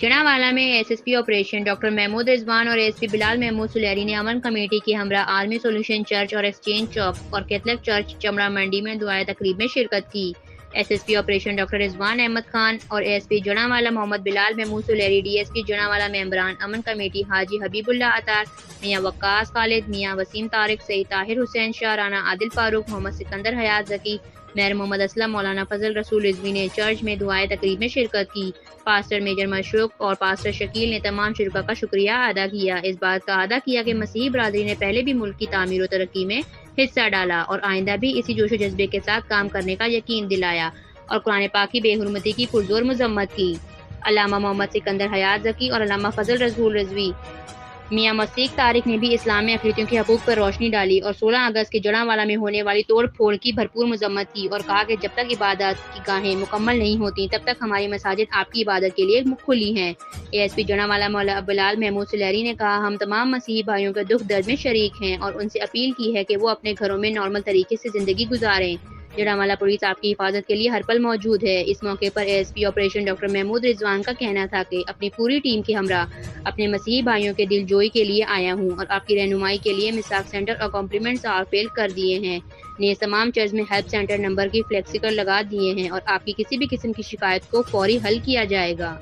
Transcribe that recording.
جڑاوالا میں S S P operation doctor Mahmood Rizwan اور S P Bilal Mahmood Saleri نے امن کمیٹی کی ہمراہ آرمی سولوشن چرچ اور ایکسچینج چوک اور کیتھولک چرچ چمڑا منڈی میں دعائے تقریب میں شرکت کی۔ S S P operation doctor Rizwan Ahmed Khan اور S P Jaranwala Muhammad Bilal Mahmood Saleri, D S P Jaranwala ممبران امن کمیٹی حاجی حبیب اللہ عطار، میاں وقاص خالد، میاں وسیم طارق، سید طاہر حسین شاہ، رانا عادل فاروق، محمد سکندر حیات ذکی، میر محمد اسلم، مولانا فضل رسول رضوی نے چرچ میں دعائے تقریب میں شرکت کی۔ پاسٹر میجر مشرق اور پاسٹر شکیل نے تمام شرکاء کا شکریہ ادا کیا۔ اس بات کا اعادہ کیا کہ مسیحی برادری نے پہلے بھی ملک کی تعمیر و ترقی میں حصہ ڈالا اور آئندہ بھی اسی جوش و جذبے کے ساتھ کام کرنے کا یقین دلایا اور قرآن پاک کی بے حرمتی کی پرزور مذمت کی۔ علامہ محمد سکندر حیات ذکی اور علامہ فضل رسول رضوی، میاں مصدیق طارق نے بھی اسلام میں اقلیتوں کے حقوق پر روشنی ڈالی اور 16 اگست کے جڑاوالا میں ہونے والی توڑ پھوڑ کی بھرپور مذمت کی اور کہا کہ جب تک عبادت کی گاہیں مکمل نہیں ہوتی تب تک ہماری مساجد آپ کی عبادت کے لیے کھلی ہیں۔ اے ایس پی جڑاوالا مولانا بلال محمود سلیری نے کہا، ہم تمام مسیحی بھائیوں کے دکھ درد میں شریک ہیں اور ان سے اپیل کی ہے کہ وہ اپنے گھروں میں نارمل طریقے سے زندگی گزاریں۔ جڑاوالا پولیس آپ کی حفاظت کے لیے ہر پل موجود ہے۔ اس موقع پر A S P operation doctor Mahmood Rizwan کا کہنا تھا کہ اپنی پوری ٹیم کے ہمراہ اپنے مسیحی بھائیوں کے دل جوئی کے لیے آیا ہوں اور آپ کی رہنمائی کے لیے مساق سینٹر اور کمپلیمنٹس فیل کر دیے ہیں۔ نیز تمام چرچ میں ہیلپ سینٹر نمبر کی فلیکسیکل لگا دیے ہیں اور آپ کی کسی بھی قسم کی شکایت کو فوری حل کیا جائے گا۔